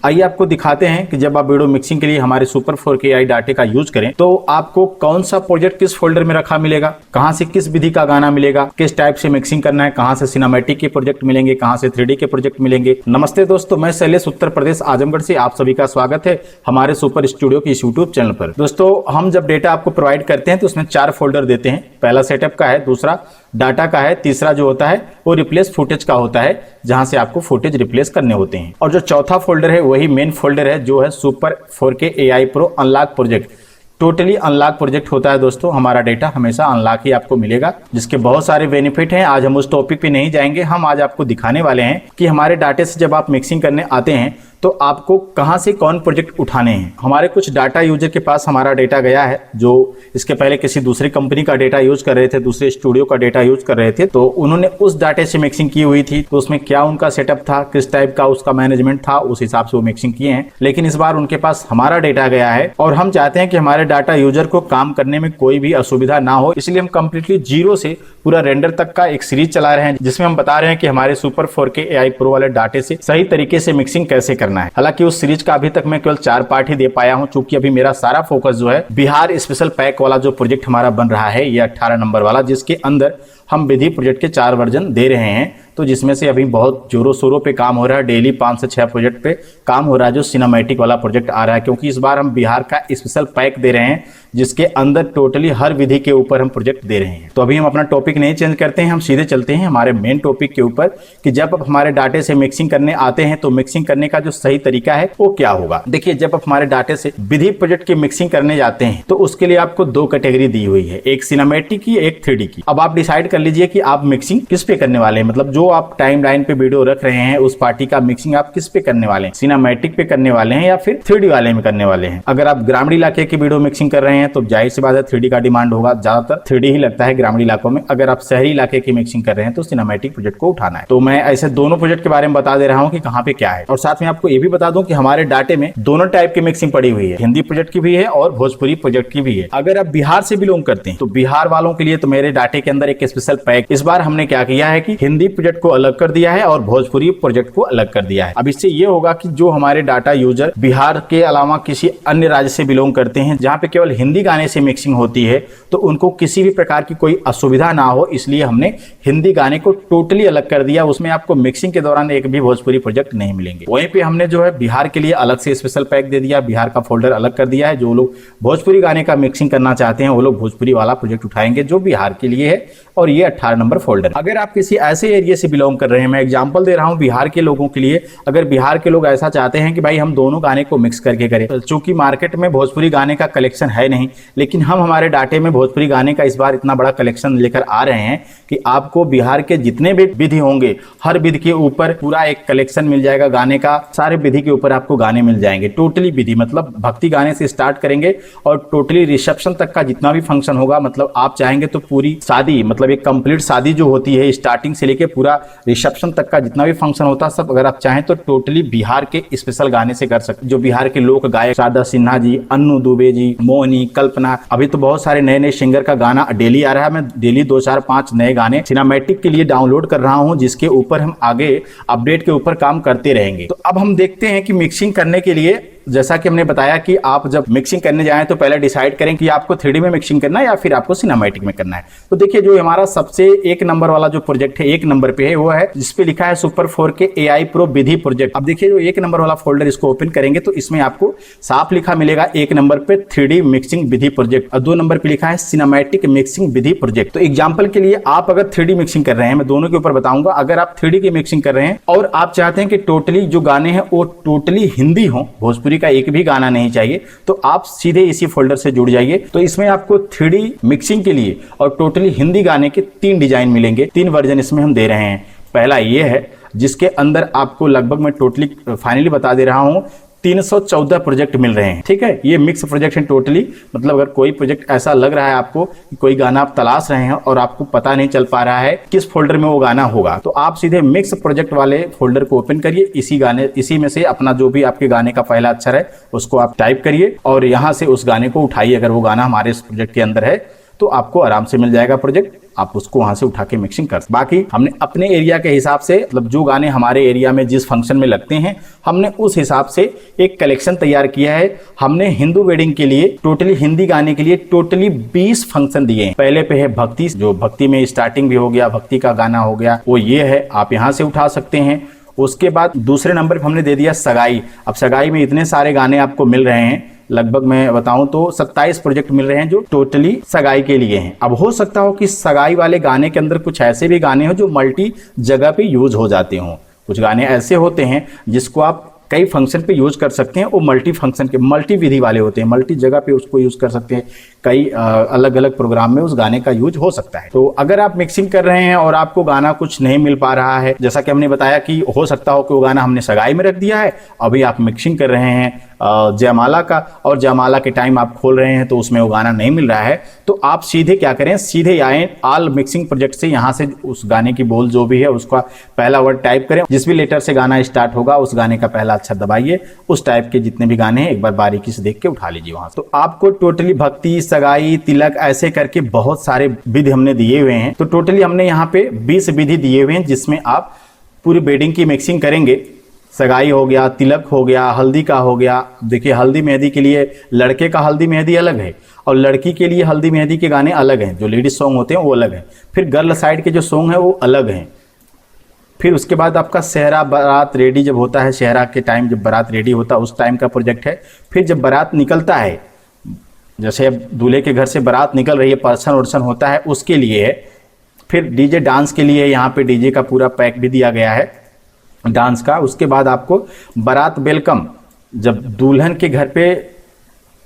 आइए आपको दिखाते हैं कि जब आप वीडियो मिक्सिंग के लिए हमारे सुपर 4 AI डाटे का यूज करें तो आपको कौन सा प्रोजेक्ट किस फोल्डर में रखा मिलेगा, कहां से किस विधि का गाना मिलेगा, किस टाइप से मिक्सिंग करना है, कहां से सिनेमैटिक के प्रोजेक्ट मिलेंगे, कहां से 3D के प्रोजेक्ट मिलेंगे। नमस्ते दोस्तों, मैं शैलेश उत्तर प्रदेश आजमगढ़ से आप सभी का स्वागत है हमारे सुपर स्टूडियो की इस यूट्यूब चैनल पर। दोस्तों, हम जब डेटा आपको प्रोवाइड करते हैं तो उसमें 4 फोल्डर देते हैं। पहला सेटअप का है, दूसरा डाटा का है, तीसरा जो होता है वो रिप्लेस फुटेज का होता है जहां से आपको फुटेज रिप्लेस करने होते हैं, और जो चौथा फोल्डर है वही मेन फोल्डर है जो है super 4K AI Pro unlock project. Totally unlock project होता है दोस्तों। हमारा डेटा हमेशा अनलॉक ही आपको मिलेगा, जिसके बहुत सारे बेनिफिट हैं। आज हम उस टॉपिक पे नहीं जाएंगे, हम आज आपको दिखाने वाले हैं कि हमारे डाटे से जब आप मिक्सिंग करने आते हैं तो आपको कहां से कौन प्रोजेक्ट उठाने हैं। हमारे कुछ डाटा यूजर के पास हमारा डेटा गया है जो इसके पहले किसी दूसरी कंपनी का डेटा यूज कर रहे थे, दूसरे स्टूडियो का डेटा यूज कर रहे थे, तो उन्होंने उस डाटे से मिक्सिंग की हुई थी। तो उसमें क्या उनका सेटअप था, किस टाइप का उसका मैनेजमेंट था, उस हिसाब से वो मिक्सिंग किए हैं। लेकिन इस बार उनके पास हमारा डेटा गया है और हम चाहते हैं कि हमारे डाटा यूजर को काम करने में कोई भी असुविधा ना हो, इसलिए हम कंप्लीटली जीरो से पूरा रेंडर तक का एक सीरीज चला रहे हैं जिसमें हम बता रहे हैं कि हमारे सुपर 4K AI Pro वाले डाटे से सही तरीके से मिक्सिंग कैसे करना है। हालांकि उस सीरीज का अभी तक मैं केवल 4 पार्ट ही दे पाया हूं, क्योंकि अभी मेरा सारा फोकस जो है बिहार स्पेशल पैक वाला जो प्रोजेक्ट हमारा बन रहा है, ये 18 नंबर वाला, जिसके अंदर हम विधि प्रोजेक्ट के 4 वर्जन दे रहे हैं। तो जिसमें से अभी बहुत जोरों शोरों पे काम हो रहा है, डेली 5 से 6 प्रोजेक्ट पे काम हो रहा है जो सिनेमैटिक वाला प्रोजेक्ट आ रहा है, क्योंकि इस बार हम बिहार का स्पेशल पैक दे रहे हैं जिसके अंदर टोटली हर विधि के ऊपर हम प्रोजेक्ट दे रहे हैं। तो अभी हम अपना टॉपिक नहीं चेंज करते हैं, हम सीधे चलते हैं हमारे मेन टॉपिक के ऊपर कि जब आप हमारे डाटे से मिक्सिंग करने आते हैं तो मिक्सिंग करने का जो सही तरीका है वो क्या होगा। देखिए, जब आप हमारे डाटे से विधि प्रोजेक्ट की मिक्सिंग करने जाते हैं तो उसके लिए आपको 2 कैटेगरी दी हुई है, एक सिनेमैटिक की, एक 3D की। अब आप डिसाइड कर लीजिए कि आप मिक्सिंग किस पे करने वाले हैं, मतलब जो आप टाइम लाइन पे वीडियो रख रहे हैं उस पार्टी का मिक्सिंग आप किस पे करने वाले हैं, सिनेमैटिक पे करने वाले हैं या फिर 3D वाले में करने वाले हैं। अगर आप ग्रामीण इलाके की वीडियो मिक्सिंग कर रहे हैं तो जाहिर सी बात है 3D का डिमांड होगा, ज्यादातर 3D ही लगता है ग्रामीण इलाकों में। अगर आप शहरी इलाके की मिक्सिंग कर रहे हैं तो सिनेमैटिक प्रोजेक्ट को उठाना है। तो मैं ऐसे दोनों प्रोजेक्ट के बारे में बता दे रहा हूं कि कहां पे क्या है, और साथ में आपको ये भी बता दूं कि हमारे डाटे में दोनों टाइप की मिक्सिंग पड़ी हुई है, हिंदी प्रोजेक्ट की भी है और भोजपुरी प्रोजेक्ट की भी है। अगर आप बिहार से बिलोंग करते हैं तो बिहार वालों के लिए तो मेरे डाटे के अंदर एक स्पेशल पैक इस बार हमने क्या किया है कि हिंदी प्रोजेक्ट को अलग कर दिया है और भोजपुरी प्रोजेक्ट को अलग कर दिया है। अब इससे ये होगा कि जो हमारे डाटा यूजर बिहार के अलावा किसी अन्य राज्य से बिलोंग करते हैं जहां पे केवल हिंदी गाने से मिक्सिंग होती है, तो उनको किसी भी प्रकार की कोई असुविधा ना हो, इसलिए हमने हिंदी गाने को टोटली अलग कर दिया। उसमें आपको मिक्सिंग के दौरान एक भी भोजपुरी प्रोजेक्ट नहीं मिलेंगे। वहीं पे हमने जो है बिहार के लिए अलग से स्पेशल पैक दे दिया, बिहार का फोल्डर अलग कर दिया है। जो लोग भोजपुरी गाने का मिक्सिंग करना चाहते हैं वो लोग भोजपुरी वाला प्रोजेक्ट उठाएंगे जो बिहार के लिए है, और ये 18 नंबर फोल्डर। अगर आप किसी ऐसे एरिया से बिलोंग कर रहे हैं, मैं एग्जांपल दे रहा हूं बिहार के लोगों के लिए, अगर बिहार के लोग ऐसा चाहते हैं कि भाई हम दोनों गाने को मिक्स करके करें, चूंकि मार्केट में भोजपुरी गाने का कलेक्शन है नहीं, लेकिन हम हमारे डाटे में भोजपुरी गाने का इस बार इतना बड़ा कलेक्शन लेकर आ रहे हैं कि आपको बिहार के जितने भी विधि होंगे हर विधि के ऊपर पूरा एक कलेक्शन मिल जाएगा गाने का। सारे विधि के ऊपर आपको गाने मिल जाएंगे, टोटली विधि, मतलब भक्ति गाने से स्टार्ट करेंगे और टोटली रिसेप्शन तक का जितना भी फंक्शन होगा, मतलब आप चाहेंगे तो पूरी शादी, मतलब एक कंप्लीट शादी जो होती है स्टार्टिंग से लेके पूरा रिसेप्शन तक का जितना भी फंक्शन होता है सब, अगर आप चाहें तो टोटली बिहार के स्पेशल गाने से कर सकते। जो बिहार के लोक गायक शारदा सिन्हा जी, अन्नू दुबे जी, मोहनी, कल्पना, अभी तो बहुत सारे नए नए सिंगर का गाना डेली आ रहा है। मैं डेली 2, 4, 5 नए गाने सिनेमैटिक के लिए डाउनलोड कर रहा हूं, जिसके ऊपर हम आगे अपडेट के ऊपर काम करते रहेंगे। तो अब हम देखते हैं कि मिक्सिंग करने के लिए, जैसा कि हमने बताया कि आप जब मिक्सिंग करने जाएं तो पहले डिसाइड करें कि आपको 3D में मिक्सिंग करना है या फिर आपको सिनेमैटिक में करना है। तो देखिए, जो हमारा सबसे 1 नंबर वाला जो प्रोजेक्ट है 1 नंबर पे है वो है जिसपे लिखा है सुपर 4K AI Pro विधि प्रोजेक्ट। अब देखिए, जो 1 नंबर वाला फोल्डर इसको ओपन करेंगे तो इसमें आपको साफ लिखा मिलेगा 1 नंबर पे 3D मिक्सिंग विधि प्रोजेक्ट और 2 नंबर पे लिखा है सिनेमैटिक मिक्सिंग विधि प्रोजेक्ट। तो एग्जाम्पल के लिए आप अगर 3D मिक्सिंग कर रहे हैं, मैं दोनों के ऊपर बताऊंगा, अगर आप 3D की मिक्सिंग कर रहे हैं और आप चाहते हैं कि टोटली जो गाने हैं वो टोटली हिंदी हो, भोजपुरी का एक भी गाना नहीं चाहिए, तो आप सीधे इसी फोल्डर से जुड़ जाइए। तो इसमें आपको 3D मिक्सिंग के लिए और टोटली हिंदी गाने के 3 डिजाइन मिलेंगे, 3 वर्जन इसमें हम दे रहे हैं। पहला ये है जिसके अंदर आपको लगभग मैं टोटली फाइनली बता दे रहा हूं 314 प्रोजेक्ट मिल रहे हैं। ठीक है, ये मिक्स प्रोजेक्ट है टोटली, मतलब अगर कोई प्रोजेक्ट ऐसा लग रहा है आपको कि कोई गाना आप तलाश रहे हैं और आपको पता नहीं चल पा रहा है किस फोल्डर में वो गाना होगा, तो आप सीधे मिक्स प्रोजेक्ट वाले फोल्डर को ओपन करिए, इसी में से अपना जो भी आपके गाने का पहला अक्षर है उसको आप टाइप करिए और यहाँ से उस गाने को उठाइए। अगर वो गाना हमारे इस प्रोजेक्ट के अंदर है तो आपको आराम से मिल जाएगा प्रोजेक्ट। आप उसको वहां से उठा के मिक्सिंग कर। बाकी हमने अपने एरिया के हिसाब से, मतलब जो गाने हमारे एरिया में जिस फंक्शन में लगते हैं, हमने उस हिसाब से एक कलेक्शन तैयार किया है। हमने हिंदू वेडिंग के लिए टोटली, हिंदी गाने के लिए टोटली 20 फंक्शन दिए हैं। पहले पे है भक्ति, जो भक्ति में स्टार्टिंग भी हो गया, भक्ति का गाना हो गया, वो ये है, आप यहाँ से उठा सकते हैं। उसके बाद दूसरे नंबर पे हमने दे दिया सगाई। अब सगाई में इतने सारे गाने आपको मिल रहे हैं, लगभग मैं बताऊं तो 27 प्रोजेक्ट मिल रहे हैं जो टोटली सगाई के लिए हैं। अब हो सकता हो कि सगाई वाले गाने के अंदर कुछ ऐसे भी गाने हो जो मल्टी जगह पे यूज हो जाते हों। कुछ गाने ऐसे होते हैं जिसको आप कई फंक्शन पे यूज कर सकते हैं, वो मल्टी फंक्शन के, मल्टी विधि वाले होते हैं, मल्टी जगह पे उसको यूज कर सकते हैं। कई अलग अलग प्रोग्राम में उस गाने का यूज हो सकता है। तो अगर आप मिक्सिंग कर रहे हैं और आपको गाना कुछ नहीं मिल पा रहा है, जैसा कि हमने बताया कि हो सकता हो कि वो गाना हमने सगाई में रख दिया है, अभी आप मिक्सिंग कर रहे हैं जयमाला का, और जयमाला के टाइम आप खोल रहे हैं तो उसमें वो गाना नहीं मिल रहा है, तो आप सीधे क्या करें, सीधे आए ऑल मिक्सिंग प्रोजेक्ट से, यहाँ से उस गाने की बोल जो भी है उसका पहला वर्ड टाइप करें, जिस भी लेटर से गाना स्टार्ट होगा उस गाने का पहला अक्षर दबाइए, उस टाइप के जितने भी गाने हैं एक बार बारीकी से देख के उठा लीजिए वहां। तो आपको टोटली भक्ति, सगाई, तिलक, ऐसे करके बहुत सारे विधि हमने दिए हुए हैं। तो टोटली हमने यहाँ पे 20 विधि दिए हुए हैं जिसमें आप पूरी वेडिंग की मिक्सिंग करेंगे। सगाई हो गया, तिलक हो गया, हल्दी का हो गया। देखिए हल्दी मेहंदी के लिए लड़के का हल्दी मेहंदी अलग है और लड़की के लिए हल्दी मेहंदी के गाने अलग हैं, जो लेडीज सॉन्ग होते हैं वो अलग हैं। फिर गर्ल साइड के जो सॉन्ग है वो अलग हैं। फिर उसके बाद आपका सेहरा बारात रेडी जब होता है, सेहरा के टाइम जब बारात रेडी होता है उस टाइम का प्रोजेक्ट है। फिर जब बारात निकलता है, जैसे अब दूल्हे के घर से बारात निकल रही है, पर्सन वर्सन होता है, उसके लिए है। फिर डीजे डांस के लिए यहाँ पे डीजे का पूरा पैक भी दिया गया है डांस का। उसके बाद आपको बारात वेलकम, जब दुल्हन के घर पे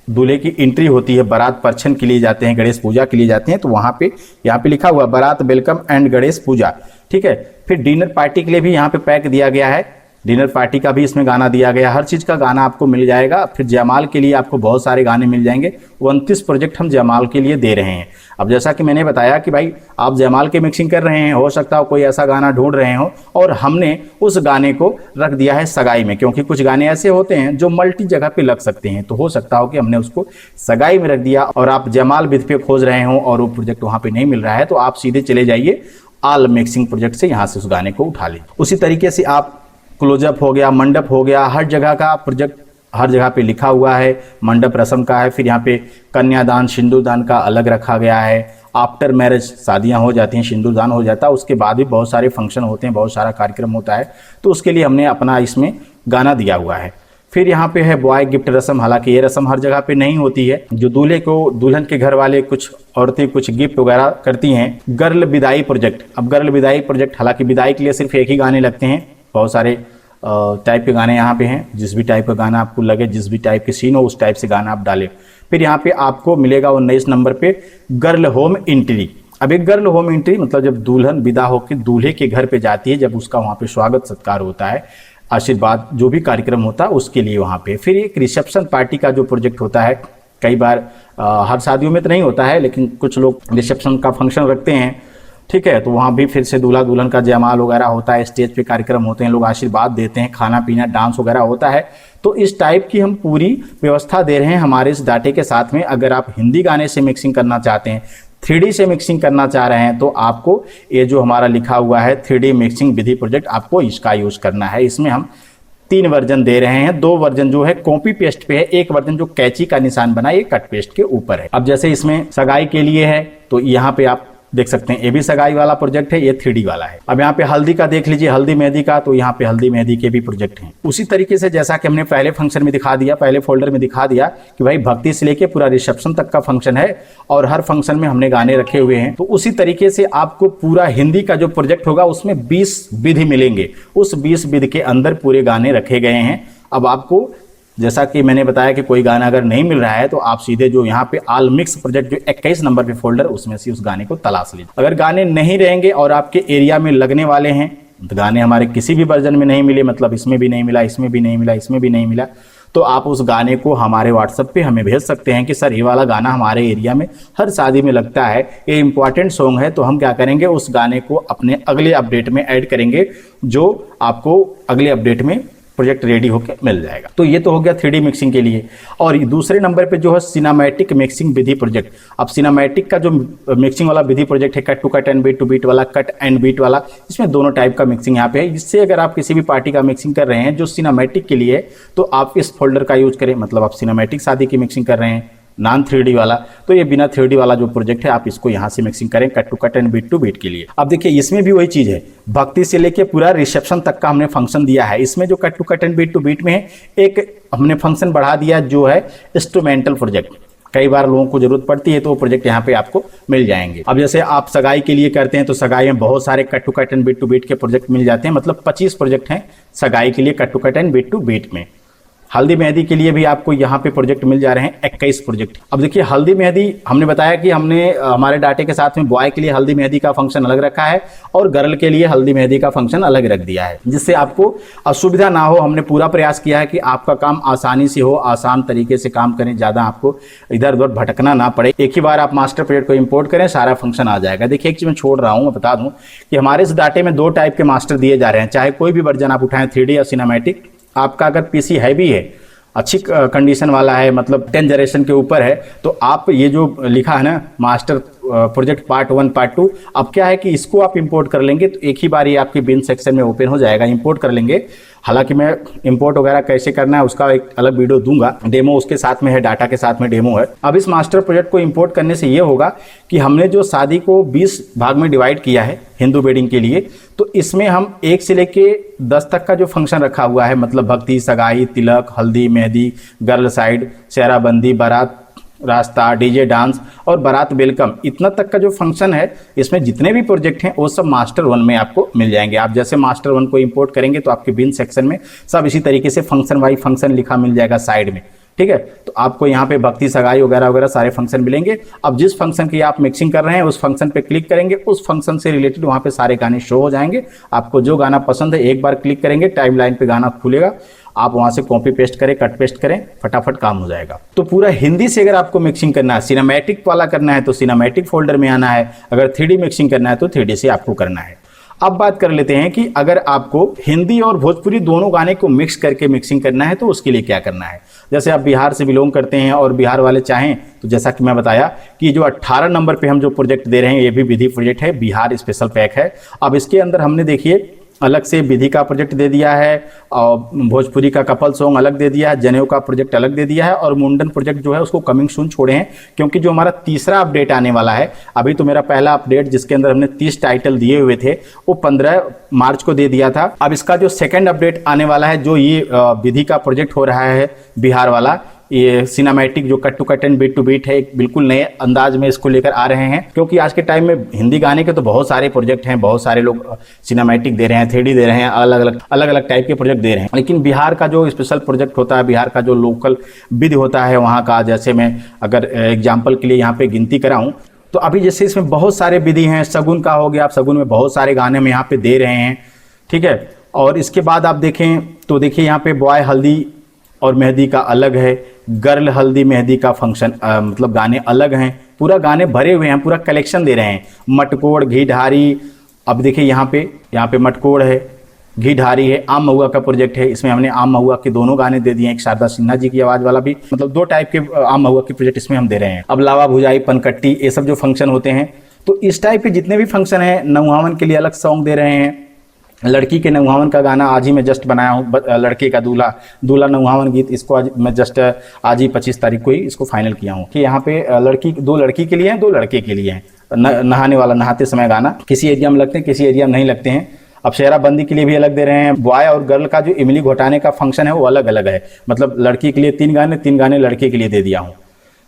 दूल्हे की एंट्री होती है, बारात परछन के लिए जाते हैं, गणेश पूजा के लिए जाते हैं, तो वहाँ पे यहाँ पे लिखा हुआ बारात वेलकम एंड गणेश पूजा, ठीक है। फिर डिनर पार्टी के लिए भी यहाँ पे पैक दिया गया है, डिनर पार्टी का भी इसमें गाना दिया गया, हर चीज़ का गाना आपको मिल जाएगा। फिर जयमाल के लिए आपको बहुत सारे गाने मिल जाएंगे। 29 प्रोजेक्ट हम जयमाल के लिए दे रहे हैं। अब जैसा कि मैंने बताया कि भाई आप जयमाल के मिक्सिंग कर रहे हैं, हो सकता हो कोई ऐसा गाना ढूंढ रहे हो और हमने उस गाने को रख दिया है सगाई में, क्योंकि कुछ गाने ऐसे होते हैं जो मल्टी जगह पे लग सकते हैं। तो हो सकता हो कि हमने उसको सगाई में रख दिया और आप जयमाल विधि पे खोज रहे हो और वो प्रोजेक्ट वहाँ पे नहीं मिल रहा है, तो आप सीधे चले जाइए ऑल मिक्सिंग प्रोजेक्ट से, यहाँ से उस गाने को उठा लीजिए। उसी तरीके से आप क्लोजअप हो गया, मंडप हो गया, हर जगह का प्रोजेक्ट हर जगह पे लिखा हुआ है। मंडप रस्म का है, फिर यहाँ पे कन्यादान, सिंदूरदान का अलग रखा गया है। आफ्टर मैरिज शादियाँ हो जाती हैं, सिंदूरदान हो जाता है, उसके बाद भी बहुत सारे फंक्शन होते हैं, बहुत सारा कार्यक्रम होता है, तो उसके लिए हमने अपना इसमें गाना दिया हुआ है। फिर यहाँ पे है बॉय गिफ्ट रस्म, हालांकि ये रस्म हर जगह पे नहीं होती है। जो दूल्हे को, दुल्हन के घर वाले, कुछ औरतें कुछ गिफ्ट वगैरह करती हैं। गर्ल विदाई प्रोजेक्ट, अब गर्ल विदाई प्रोजेक्ट, हालांकि विदाई के लिए सिर्फ एक ही गाने लगते हैं, बहुत सारे टाइप के गाने यहाँ पे हैं। जिस भी टाइप का गाना आपको लगे, जिस भी टाइप के सीन हो उस टाइप से गाना आप डालें। फिर यहाँ पे आपको मिलेगा 19 नंबर पे गर्ल होम एंट्री। अब एक गर्ल होम एंट्री मतलब जब दुल्हन विदा होकर दूल्हे के घर पे जाती है, जब उसका वहाँ पे स्वागत सत्कार होता है, आशीर्वाद जो भी कार्यक्रम होता है उसके लिए वहाँ पे। फिर एक रिसेप्शन पार्टी का जो प्रोजेक्ट होता है, कई बार हर शादियों में तो नहीं होता है, लेकिन कुछ लोग रिसेप्शन का फंक्शन रखते हैं, ठीक है, तो वहाँ भी फिर से दूल्हा दुल्हन का जयमाल वगैरह होता है, स्टेज पे कार्यक्रम होते हैं, लोग आशीर्वाद देते हैं, खाना पीना डांस वगैरह होता है। तो इस टाइप की हम पूरी व्यवस्था दे रहे हैं हमारे इस डाटे के साथ में। अगर आप हिंदी गाने से मिक्सिंग करना चाहते हैं, 3D से मिक्सिंग करना चाह रहे हैं, तो आपको ये जो हमारा लिखा हुआ है 3D मिक्सिंग विधि प्रोजेक्ट, आपको इसका यूज करना है। इसमें हम 3 वर्जन दे रहे हैं। 2 वर्जन जो है कॉपी पेस्ट पे है, एक वर्जन जो कैची का निशान बना ये कट पेस्ट के ऊपर है। अब जैसे इसमें सगाई के लिए है तो यहाँ पे आप देख सकते हैं, ये भी सगाई वाला प्रोजेक्ट है, ये 3D वाला है। अब यहाँ पे हल्दी का देख लीजिए, हल्दी मेहंदी का, तो यहाँ पे हल्दी मेहंदी के भी प्रोजेक्ट हैं। उसी तरीके से जैसा कि हमने पहले फंक्शन में दिखा दिया, पहले फोल्डर में दिखा दिया कि भाई भक्ति से लेके पूरा रिसेप्शन तक का फंक्शन है और हर फंक्शन में हमने गाने रखे हुए हैं। तो उसी तरीके से आपको पूरा हिंदी का जो प्रोजेक्ट होगा उसमें 20 विधि मिलेंगे, उस 20 विधि के अंदर पूरे गाने रखे गए हैं। अब आपको जैसा कि मैंने बताया कि कोई गाना अगर नहीं मिल रहा है तो आप सीधे जो यहाँ पे ऑल मिक्स प्रोजेक्ट जो 21 नंबर पे फोल्डर, उसमें से उस गाने को तलाश लीजिए। अगर गाने नहीं रहेंगे और आपके एरिया में लगने वाले हैं, तो गाने हमारे किसी भी वर्जन में नहीं मिले, मतलब इसमें भी नहीं मिला, इसमें भी नहीं मिला, इसमें भी नहीं मिला, तो आप उस गाने को हमारे व्हाट्सएप पे हमें भेज सकते हैं कि सर ये वाला गाना हमारे एरिया में हर शादी में लगता है, ये इंपॉर्टेंट सॉन्ग है। तो हम क्या करेंगे, उस गाने को अपने अगले अपडेट में ऐड करेंगे, जो आपको अगले अपडेट में प्रोजेक्ट रेडी होकर मिल जाएगा। तो ये तो हो गया 3D मिक्सिंग के लिए। और दूसरे नंबर पे जो है सिनेमैटिक मिक्सिंग विधि प्रोजेक्ट। अब सिनेमैटिक का जो मिक्सिंग वाला विधि प्रोजेक्ट है, cut to cut and beat to beat वाला, कट एंड बीट वाला, इसमें दोनों टाइप का मिक्सिंग यहाँ पे है। इससे अगर आप किसी भी पार्टी का मिक्सिंग कर रहे हैं जो सिनेमैटिक के लिए, तो आप इस फोल्डर का यूज करें। मतलब आप सिनेमैटिक शादी की मिक्सिंग कर रहे हैं, नॉन 3D वाला, तो ये बिना 3D वाला जो प्रोजेक्ट है आप इसको यहाँ से मिक्सिंग करें cut to cut and beat to beat के लिए। अब देखिए इसमें भी वही चीज़ है, भक्ति से लेके पूरा रिसेप्शन तक का हमने फंक्शन दिया है। इसमें जो cut to cut and beat to beat में है, एक हमने फंक्शन बढ़ा दिया जो है इंस्ट्रूमेंटल प्रोजेक्ट। कई बार लोगों को जरूरत पड़ती है तो वो प्रोजेक्ट यहाँ पे आपको मिल जाएंगे। अब जैसे आप सगाई के लिए करते हैं तो सगाई में बहुत सारे cut to cut and beat to beat के प्रोजेक्ट मिल जाते हैं। मतलब 25 प्रोजेक्ट हैं सगाई के लिए cut to cut and beat to beat में। हल्दी मेहंदी के लिए भी आपको यहाँ पे प्रोजेक्ट मिल जा रहे हैं 21 प्रोजेक्ट। अब देखिए हल्दी मेहंदी हमने बताया कि हमने हमारे डाटे के साथ में बॉय के लिए हल्दी मेहंदी का फंक्शन अलग रखा है और गर्ल के लिए हल्दी मेहंदी का फंक्शन अलग रख दिया है, जिससे आपको असुविधा ना हो। हमने पूरा प्रयास किया है कि आपका काम आसानी से हो, आसान तरीके से काम करें, ज़्यादा आपको इधर उधर भटकना ना पड़े। एक ही बार आप मास्टर प्रोजेक्ट को इम्पोर्ट करें, सारा फंक्शन आ जाएगा। देखिए एक चीज़ मैं छोड़ रहा हूँ, मैं बता दूँ कि हमारे इस डाटे में 2 टाइप के मास्टर दिए जा रहे हैं। चाहे कोई भी वर्जन आप उठाएं 3D या सिनेमैटिक, आपका अगर पीसी हैवी है, अच्छी कंडीशन वाला है, मतलब 10 जनरेशन के ऊपर है, तो आप ये जो लिखा है ना मास्टर प्रोजेक्ट पार्ट 1 पार्ट 2, अब क्या है कि इसको आप इंपोर्ट कर लेंगे तो एक ही बार ये आपके बिन सेक्शन में ओपन हो जाएगा। इंपोर्ट कर लेंगे, हालांकि मैं इंपोर्ट वगैरह कैसे करना है उसका एक अलग वीडियो दूंगा, डेमो उसके साथ में है, डाटा के साथ में डेमो है। अब इस मास्टर प्रोजेक्ट को इंपोर्ट करने से ये होगा कि हमने जो शादी को 20 भाग में डिवाइड किया है हिंदू वेडिंग के लिए, तो इसमें हम 1 से लेके 10 तक का जो फंक्शन रखा हुआ है, मतलब भक्ति, सगाई, तिलक, हल्दी मेहंदी, गर्ल साइड, सेहराबंदी, बारात रास्ता, डीजे डांस और बारात वेलकम, इतना तक का जो फंक्शन है, इसमें जितने भी प्रोजेक्ट हैं वो सब मास्टर 1 में आपको मिल जाएंगे। आप जैसे मास्टर 1 को इंपोर्ट करेंगे तो आपके बिन सेक्शन में सब इसी तरीके से फंक्शन वाइज फंक्शन लिखा मिल जाएगा साइड में, ठीक है। तो आपको यहाँ पे भक्ति, सगाई वगैरह वगैरह सारे फंक्शन मिलेंगे। अब जिस फंक्शन की आप मिक्सिंग कर रहे हैं उस फंक्शन पे क्लिक करेंगे, उस फंक्शन से रिलेटेड वहाँ पे सारे गाने शो हो जाएंगे। आपको जो गाना पसंद है एक बार क्लिक करेंगे, टाइमलाइन पे गाना खुलेगा, आप वहां से कॉपी पेस्ट करें, कट पेस्ट करें, फटाफट काम हो जाएगा। तो पूरा हिंदी से अगर आपको मिक्सिंग करना है, सिनेमैटिक वाला करना है तो सिनेमैटिक फोल्डर में आना है, अगर 3D मिक्सिंग करना है तो 3D से आपको करना है। अब बात कर लेते हैं कि अगर आपको हिंदी और भोजपुरी दोनों गाने को मिक्स करके मिक्सिंग करना है तो उसके लिए क्या करना है। जैसे आप बिहार से बिलोंग करते हैं और बिहार वाले चाहें तो जैसा कि मैं बताया कि जो 18 नंबर पे हम जो प्रोजेक्ट दे रहे हैं ये भी विधि प्रोजेक्ट है, बिहार स्पेशल पैक है। अब इसके अंदर हमने देखिए अलग से विधि का प्रोजेक्ट दे दिया है और भोजपुरी का कपल सॉन्ग अलग दे दिया है, जनेऊ का प्रोजेक्ट अलग दे दिया है और मुंडन प्रोजेक्ट जो है उसको कमिंग सून छोड़े हैं, क्योंकि जो हमारा तीसरा अपडेट आने वाला है, अभी तो मेरा पहला अपडेट जिसके अंदर हमने 30 टाइटल दिए हुए थे वो 15 मार्च को दे दिया था। अब इसका जो सेकेंड अपडेट आने वाला है, जो ये विधि का प्रोजेक्ट हो रहा है बिहार वाला, ये सिनेमैटिक जो cut to cut and beat to beat है, एक बिल्कुल नए अंदाज में इसको लेकर आ रहे हैं। क्योंकि आज के टाइम में हिंदी गाने के तो बहुत सारे प्रोजेक्ट हैं, बहुत सारे लोग सिनेमैटिक दे रहे हैं, 3D दे रहे हैं, अलग अलग टाइप के प्रोजेक्ट दे रहे हैं, लेकिन बिहार का जो स्पेशल प्रोजेक्ट होता है, बिहार का जो लोकल विधि होता है वहाँ का, जैसे मैं अगर एग्जाम्पल के लिए यहाँ पे गिनती कराऊँ तो अभी जैसे इसमें बहुत सारे विधि हैं। शगुन का हो गया, आप शगुन में बहुत सारे गाने में यहाँ पे दे रहे हैं, ठीक है। और इसके बाद आप देखें तो देखिए यहाँ पे बॉय हल्दी और मेहंदी का अलग है, गर्ल हल्दी मेहंदी का फंक्शन मतलब गाने अलग हैं, पूरा गाने भरे हुए हैं, पूरा कलेक्शन दे रहे हैं। मटकोड़, घी ढारी, अब देखिए यहाँ पे मटकोड़ है, घी ढारी है, आम महुआ का प्रोजेक्ट है, इसमें हमने आम महुआ के दोनों गाने दे दिए हैं, एक शारदा सिन्हा जी की आवाज़ वाला भी, मतलब 2 टाइप के आम महुआ के प्रोजेक्ट इसमें हम दे रहे हैं। अब लावा भुजाई, पनकट्टी, ये सब जो फंक्शन होते हैं, तो इस टाइप के जितने भी फंक्शन हैं, नौहावन के लिए अलग सॉन्ग दे रहे हैं। लड़की के नौहावन का गाना आज ही मैं जस्ट बनाया हूँ, लड़के का दूल्हा नौहावन गीत, इसको आज मैं जस्ट आज ही 25 तारीख को ही इसको फाइनल किया हूँ कि यहाँ पे 2 लड़की के लिए हैं, 2 लड़के के लिए हैं। नहाने वाला, नहाते समय गाना, किसी एरिया में लगते हैं, किसी एरिया में नहीं लगते हैं। अब सेहराबंदी के लिए भी अलग दे रहे हैं। बॉय और गर्ल का जो इमली घोटाने का फंक्शन है वो अलग अलग है, मतलब लड़की के लिए 3 गाने, 3 गाने लड़के के लिए दे दिया हूँ।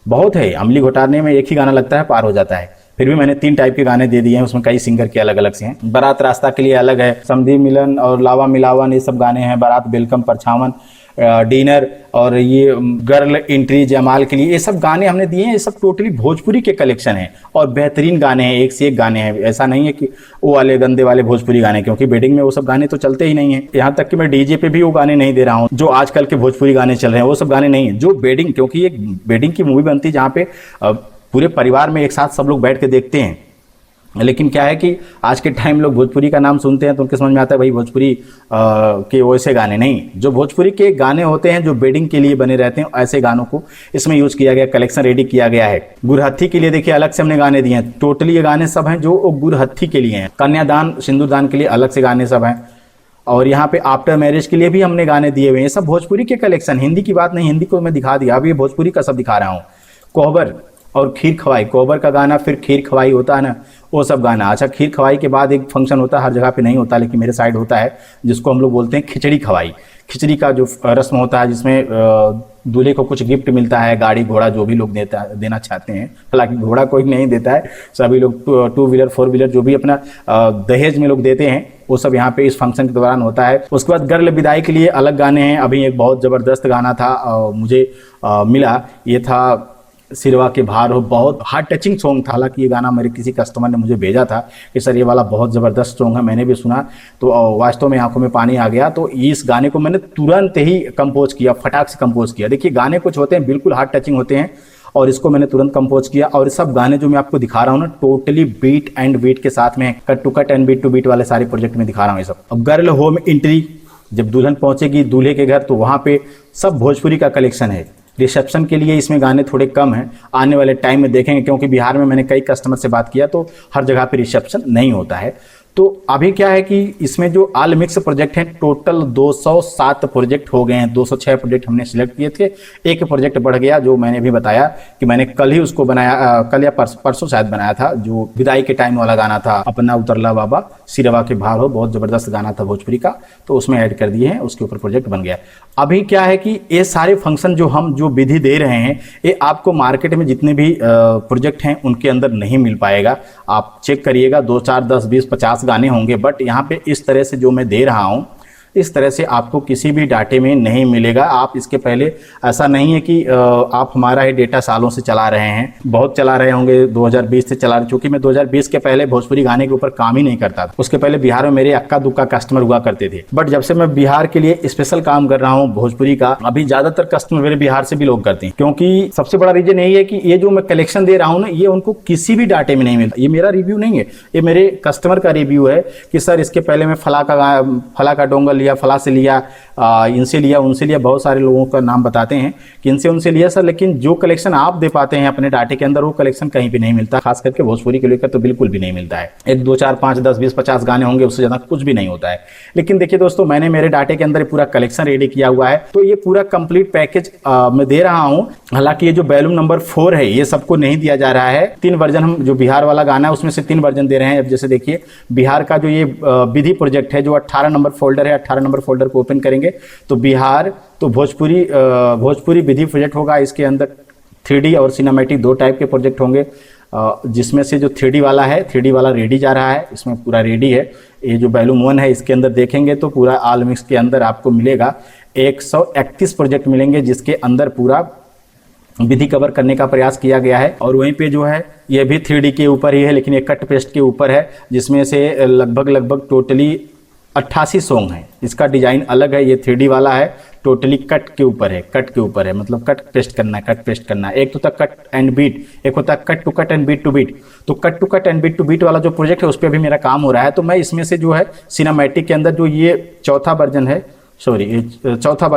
बहुत है, इमली घोटाने में एक ही गाना लगता है, पार हो जाता है, फिर भी मैंने 3 टाइप के गाने दे दिए हैं, उसमें कई सिंगर के अलग अलग से हैं। बारात रास्ता के लिए अलग है, समधी मिलन और लावा मिलावन, ये सब गाने हैं। बारात वेलकम, परछावन, डिनर और ये गर्ल एंट्री, जमाल के लिए, ये सब गाने हमने दिए हैं। ये सब टोटली भोजपुरी के कलेक्शन हैं और बेहतरीन गाने हैं, एक से एक गाने हैं। ऐसा नहीं है कि वो वाले गंदे वाले भोजपुरी गाने, क्योंकि वेडिंग में वो सब गाने तो चलते ही नहीं है। यहाँ तक कि मैं डीजे पे भी वो गाने नहीं दे रहा हूँ जो आजकल के भोजपुरी गाने चल रहे हैं, वो सब गाने नहीं है। जो वेडिंग, क्योंकि ये वेडिंग की मूवी बनती है जहाँ पे पूरे परिवार में एक साथ सब लोग बैठ के देखते हैं, लेकिन क्या है कि आज के टाइम लोग भोजपुरी का नाम सुनते हैं तो उनके समझ में आता है भाई भोजपुरी के वैसे गाने नहीं, जो भोजपुरी के गाने होते हैं जो बेडिंग के लिए बने रहते हैं ऐसे गानों को इसमें यूज किया गया, कलेक्शन रेडी किया गया है। गुरहत्थी के लिए देखिए अलग से हमने गाने दिए हैं, टोटली ये गाने सब हैं जो गुरहत्थी के लिए हैं। कन्यादान सिंदूरदान के लिए अलग से गाने सब हैं, और यहाँ पे आफ्टर मैरिज के लिए भी हमने गाने दिए हुए हैं। सब भोजपुरी के कलेक्शन, हिंदी की बात नहीं, हिंदी को मैं दिखा दिया, अभी भोजपुरी का सब दिखा रहा हूँ। कोहबर और खीर खवाई, कोहबर का गाना, फिर खीर खवाई होता है ना, वो सब गाना। अच्छा, खीर खवाई के बाद एक फंक्शन होता है, हर जगह पे नहीं होता लेकिन मेरे साइड होता है, जिसको हम लोग बोलते हैं खिचड़ी खवाई। खिचड़ी का जो रस्म होता है जिसमें दूल्हे को कुछ गिफ्ट मिलता है, गाड़ी घोड़ा जो भी लोग देना चाहते हैं। हालांकि घोड़ा कोई नहीं देता है, सभी लोग 2 व्हीलर 4 व्हीलर जो भी अपना दहेज में लोग देते हैं वो सब यहाँ पे इस फंक्शन के दौरान होता है। उसके बाद गर्ल विदाई के लिए अलग गाने हैं। अभी एक बहुत ज़बरदस्त गाना था मुझे मिला, ये था सिरवा के भार हो, बहुत हार्ट टचिंग सॉन्ग था। हालांकि ये गाना मेरे किसी कस्टमर ने मुझे भेजा था कि सर ये वाला बहुत ज़बरदस्त सॉन्ग है, मैंने भी सुना तो वास्तव में आंखों में पानी आ गया। तो इस गाने को मैंने तुरंत ही कंपोज किया, फटाक से कंपोज किया। देखिए गाने कुछ होते हैं बिल्कुल हार्ट टचिंग होते हैं और इसको मैंने तुरंत कंपोज किया। और सब गाने जो मैं आपको दिखा रहा हूँ ना टोटली बीट एंड बीट के साथ में, cut to cut and beat to beat वाले सारे प्रोजेक्ट में दिखा रहा हूँ ये सब। अब गर्ल होम एंट्री, जब दुल्हन पहुंचेगी दूल्हे के घर तो वहाँ पे सब भोजपुरी का कलेक्शन है। रिसेप्शन के लिए इसमें गाने थोड़े कम हैं, आने वाले टाइम में देखेंगे, क्योंकि बिहार में मैंने कई कस्टमर से बात किया तो हर जगह पे रिसेप्शन नहीं होता है। तो अभी क्या है कि इसमें जो ऑल मिक्स प्रोजेक्ट हैं टोटल 207 प्रोजेक्ट हो गए हैं। 206 प्रोजेक्ट हमने सिलेक्ट किए थे, एक प्रोजेक्ट बढ़ गया जो मैंने भी बताया कि मैंने कल ही उसको बनाया, कल या परसों शायद बनाया था, जो विदाई के टाइम वाला गाना था, अपना उतरला बाबा सिरवा के भार हो, बहुत जबरदस्त गाना था भोजपुरी का, तो उसमें ऐड कर दिए हैं, उसके ऊपर प्रोजेक्ट बन गया। अभी क्या है कि ये सारे फंक्शन जो हम जो विधि दे रहे हैं ये आपको मार्केट में जितने भी प्रोजेक्ट हैं उनके अंदर नहीं मिल पाएगा। आप चेक करिएगा 2 4 10 20 50 गाने होंगे, बट यहाँ पे इस तरह से जो मैं दे रहा हूँ इस तरह से आपको किसी भी डाटे में नहीं मिलेगा। आप इसके पहले ऐसा नहीं है कि आप हमारा ही डेटा सालों से चला रहे हैं, बहुत चला रहे होंगे, 2020 से चला रहे, चूंकि मैं 2020 के पहले भोजपुरी गाने के ऊपर काम ही नहीं करता था। उसके पहले बिहार में मेरे अक्का दुक्का कस्टमर हुआ करते थे, बट जब से मैं बिहार के लिए स्पेशल काम कर रहा हूँ भोजपुरी का, अभी ज्यादातर कस्टमर मेरे बिहार से भी लोग करते हैं, क्योंकि सबसे बड़ा रीजन यही है कि ये जो मैं कलेक्शन दे रहा हूँ ना ये उनको किसी भी डाटे में नहीं मिलता। ये मेरा रिव्यू नहीं है, ये मेरे कस्टमर का रिव्यू है कि सर इसके पहले मैं फला का डोंगर लिया, फला से लिया, इनसे लिया, उनसे लिया, बहुत सारे लोगों का नाम बताते हैं कि इनसे उनसे लिया सर, लेकिन जो कलेक्शन आप दे पाते हैं अपने डाटे के अंदर वो कलेक्शन कहीं भी नहीं मिलता। खास करके भोजपुरी के लेकर तो बिल्कुल भी नहीं मिलता है। 1 2 4 5 10 20 50 गाने होंगे, उससे ज्यादा कुछ भी नहीं होता है। लेकिन देखिए दोस्तों, मैंने मेरे डाटे के अंदर पूरा कलेक्शन रेडी किया हुआ है, तो ये पूरा कंप्लीट पैकेज मैं दे रहा हूँ। हालांकि ये जो बैलूम नंबर 4 है ये सबको नहीं दिया जा रहा है। 3 वर्जन हम जो बिहार वाला गाना है उसमें से 3 वर्जन दे रहे हैं। अब जैसे देखिए बिहार का जो ये विधि प्रोजेक्ट है जो 18 नंबर फोल्डर है, 18 नंबर फोल्डर को ओपन करेंगे तो बिहार तो भोजपुरी विधि प्रोजेक्ट होगा। इसके अंदर 3D और सिनेमैटिक 2 टाइप के प्रोजेक्ट होंगे, जिसमें से जो 3D वाला है, 3D वाला रेडी जा रहा है, इसमें पूरा रेडी है। ये जो बैलूम 1 है इसके अंदर देखेंगे तो पूरा ऑल मिक्स के अंदर आपको मिलेगा 131 प्रोजेक्ट मिलेंगे, जिसके अंदर पूरा विधि कवर करने का प्रयास किया गया है। और वहीं पे जो है ये भी 3D के ऊपर ही है, लेकिन ये कट पेस्ट के ऊपर है, जिसमें से लगभग टोटली 88 सॉन्ग है। इसका डिजाइन अलग है, ये 3D वाला है, टोटली कट के ऊपर है, मतलब कट पेस्ट करना है। एक तो था कट एंड बीट, एक होता है cut to cut and beat to beat. तो cut to cut and beat to beat वाला जो प्रोजेक्ट है उस पर भी मेरा काम हो रहा है। तो मैं इसमें से जो है सिनेमैटिक के अंदर जो ये चौथा वर्जन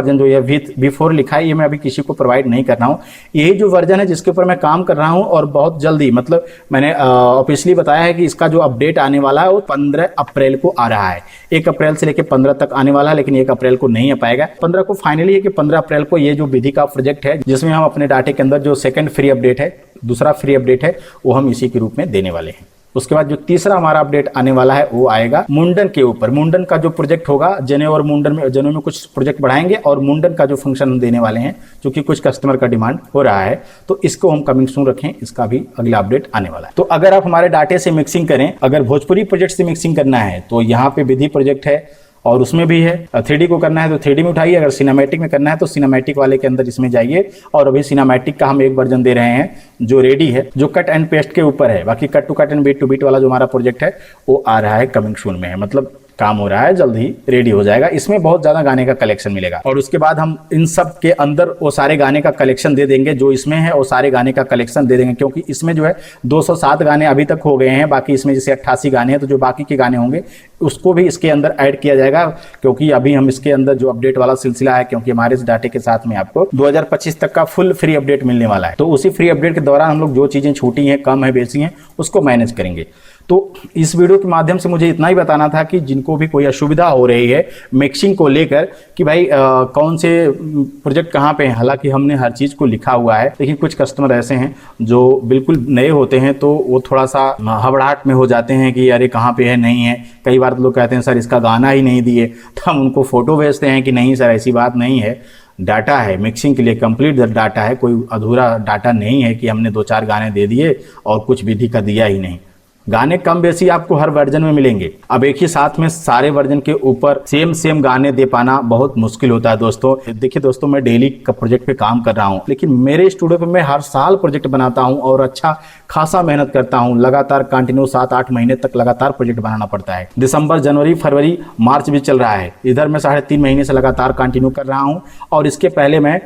जो ये V4 लिखा है, ये मैं अभी किसी को प्रोवाइड नहीं कर रहा हूँ। यही जो वर्जन है जिसके ऊपर मैं काम कर रहा हूँ, और बहुत जल्दी, मतलब मैंने ऑफिशियली बताया है कि इसका जो अपडेट आने वाला है वो 15 अप्रैल को आ रहा है। 1 अप्रैल से लेकर 15 तक आने वाला है, लेकिन 1 अप्रैल को नहीं आ पाएगा। 15 को फाइनली है कि 15 अप्रैल को ये जो विधि का प्रोजेक्ट है जिसमें हम अपने डाटे के अंदर जो सेकेंड फ्री अपडेट है, दूसरा फ्री अपडेट है, वो हम इसी के रूप में देने वाले हैं। उसके बाद जो तीसरा हमारा अपडेट आने वाला है वो आएगा मुंडन के ऊपर। मुंडन का जो प्रोजेक्ट होगा, जनेऊ और मुंडन में, जनेऊ में कुछ प्रोजेक्ट बढ़ाएंगे और मुंडन का जो फंक्शन हम देने वाले हैं, जो कि कुछ कस्टमर का डिमांड हो रहा है, तो इसको हम कमिंग सून रखें, इसका भी अगला अपडेट आने वाला है। तो अगर आप हमारे डाटे से मिक्सिंग करें, अगर भोजपुरी प्रोजेक्ट से मिक्सिंग करना है तो यहाँ पे विधि प्रोजेक्ट है और उसमें भी है। 3D को करना है तो 3D में उठाइए, अगर सिनेमैटिक में करना है तो सिनेमैटिक वाले के अंदर इसमें जाइए। और अभी सिनेमैटिक का हम एक वर्जन दे रहे हैं जो रेडी है, जो कट एंड पेस्ट के ऊपर है। बाकी cut to cut and beat to beat वाला जो हमारा प्रोजेक्ट है वो आ रहा है, कमिंग सून में है। मतलब काम हो रहा है, जल्द ही रेडी हो जाएगा। इसमें बहुत ज्यादा गाने का कलेक्शन मिलेगा और उसके बाद हम इन सब के अंदर वो सारे गाने का कलेक्शन दे देंगे, जो इसमें है वो सारे गाने का कलेक्शन दे देंगे, क्योंकि इसमें जो है 207 गाने अभी तक हो गए हैं। बाकी इसमें जैसे 88 गाने हैं, तो जो बाकी के गाने होंगे उसको भी इसके अंदर ऐड किया जाएगा, क्योंकि अभी हम इसके अंदर जो अपडेट वाला सिलसिला है, क्योंकि हमारे इस डाटे के साथ में आपको 2025 तक का फुल फ्री अपडेट मिलने वाला है। तो उसी फ्री अपडेट के दौरान हम लोग जो चीजें छूटी हैं, कम है, बेसी हैं, उसको मैनेज करेंगे। तो इस वीडियो के माध्यम से मुझे इतना ही बताना था कि जिनको भी कोई असुविधा हो रही है मिक्सिंग को लेकर कि भाई कौन से प्रोजेक्ट कहाँ पे हैं, हालांकि हमने हर चीज़ को लिखा हुआ है, लेकिन कुछ कस्टमर ऐसे हैं जो बिल्कुल नए होते हैं, तो वो थोड़ा सा हबड़ाहट में हो जाते हैं कि अरे कहाँ पे है, नहीं है। कई बार तो लोग कहते हैं सर इसका गाना ही नहीं दिए, तो हम उनको फोटो भेजते हैं कि नहीं सर ऐसी बात नहीं है, डाटा है मिक्सिंग के लिए, कंप्लीट डाटा है, कोई अधूरा डाटा नहीं है कि हमने 2-4 गाने दे दिए और कुछ विधि का दिया ही नहीं। गाने कम बेसी आपको हर वर्जन में मिलेंगे। अब एक ही साथ में सारे वर्जन के ऊपर सेम गाने दे पाना बहुत मुश्किल होता है दोस्तों। देखिए दोस्तों, मैं डेली का प्रोजेक्ट पे काम कर रहा हूँ, लेकिन मेरे स्टूडियो पे मैं हर साल प्रोजेक्ट बनाता हूँ और अच्छा खासा मेहनत करता हूँ। लगातार कंटिन्यू 7-8 महीने तक लगातार प्रोजेक्ट बनाना पड़ता है। दिसंबर, जनवरी, फरवरी, मार्च भी चल रहा है, इधर मैं 3.5 महीने से लगातार कंटिन्यू कर रहा हूँ। और इसके पहले मैं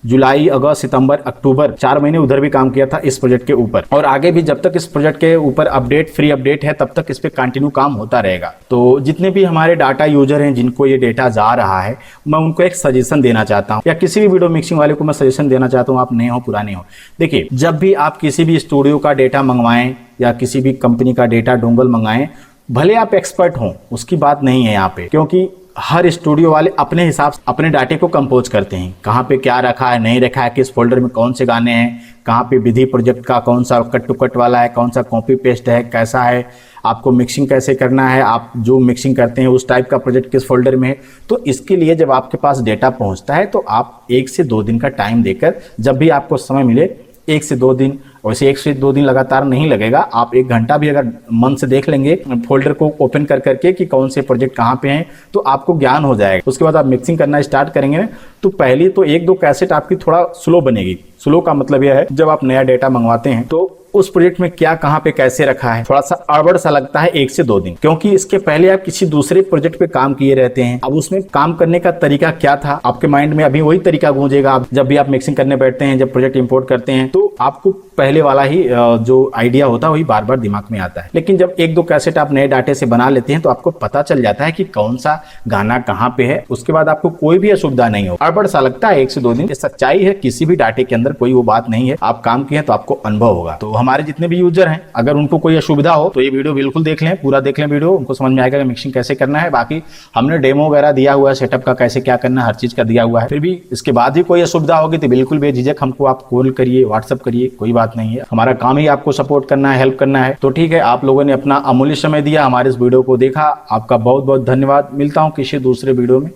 जुलाई, अगस्त, सितंबर, अक्टूबर 4 महीने उधर भी काम किया था इस प्रोजेक्ट के ऊपर। और आगे भी जब तक इस प्रोजेक्ट के ऊपर अपडेट, फ्री अपडेट है, तब तक इस पे कंटिन्यू काम होता रहेगा। तो जितने भी हमारे डाटा यूजर हैं जिनको ये डेटा जा रहा है, मैं उनको एक सजेशन देना चाहता हूँ, या किसी भी वीडियो मिक्सिंग वाले को मैं सजेशन देना चाहता हूँ, आप नए हो पुराने हो। देखिए, जब भी आप किसी भी स्टूडियो का डेटा मंगवाएं या किसी भी कंपनी का डेटा डोंगल मंगाएं, भले आप एक्सपर्ट हों, उसकी बात नहीं है यहाँ पे, क्योंकि हर स्टूडियो वाले अपने हिसाब से अपने डाटे को कंपोज करते हैं। कहाँ पे क्या रखा है, नहीं रखा है, किस फोल्डर में कौन से गाने हैं, कहाँ पे विधि प्रोजेक्ट का कौन सा कट टू कट वाला है, कौन सा कॉपी पेस्ट है, कैसा है, आपको मिक्सिंग कैसे करना है, आप जो मिक्सिंग करते हैं उस टाइप का प्रोजेक्ट किस फोल्डर में है। तो इसके लिए जब आपके पास डेटा पहुंचता है, तो आप 1 से 2 दिन का टाइम देकर, जब भी आपको समय मिले, 1 से 2 दिन, वैसे 1 से 2 दिन लगातार नहीं लगेगा, आप 1 घंटा भी अगर मन से देख लेंगे फोल्डर को ओपन कर करके कि कौन से प्रोजेक्ट कहाँ पे हैं, तो आपको ज्ञान हो जाएगा। उसके बाद आप मिक्सिंग करना स्टार्ट करेंगे ना, तो पहली तो 1-2 कैसेट आपकी थोड़ा स्लो बनेगी। स्लो का मतलब यह है, जब आप नया डेटा मंगवाते हैं तो उस प्रोजेक्ट में क्या कहाँ पे कैसे रखा है, थोड़ा सा अड़बड़ सा लगता है 1 से 2 दिन, क्योंकि इसके पहले आप किसी दूसरे प्रोजेक्ट पे काम किए रहते हैं। अब उसमें काम करने का तरीका क्या था, आपके माइंड में अभी वही तरीका गूंजेगा। जब भी आप मिक्सिंग करने बैठते हैं, जब प्रोजेक्ट इंपोर्ट करते हैं, तो आपको पहले वाला ही जो आइडिया होता है वही बार बार दिमाग में आता है। लेकिन जब 1-2 कैसेट आप नए डाटे से बना लेते हैं, तो आपको पता चल जाता है कि कौन सा गाना कहाँ पे है। उसके बाद आपको कोई भी असुविधा नहीं हो। अड़बड़ सा लगता है 1 से 2 दिन, ये सच्चाई है, किसी भी डाटे के अंदर कोई वो बात नहीं है। आप काम किए तो आपको अनुभव होगा। तो हमारे जितने भी यूजर हैं, अगर उनको कोई असुविधा हो तो ये वीडियो बिल्कुल देख लें, पूरा देख लें वीडियो, उनको समझ में आएगा कि मिक्सिंग कैसे करना है। बाकी हमने डेमो वगैरह दिया हुआ है, सेटअप का कैसे क्या करना है, हर चीज का दिया हुआ है। फिर भी इसके बाद ही कोई असुविधा होगी तो बिल्कुल बेझिझक हमको आप कॉल करिए, व्हाट्सअप करिए, कोई बात नहीं है। हमारा काम ही आपको सपोर्ट करना है, हेल्प करना है। तो ठीक है, आप लोगों ने अपना अमूल्य समय दिया, हमारे इस वीडियो को देखा, आपका बहुत बहुत धन्यवाद। मिलता हूँ किसी दूसरे वीडियो में।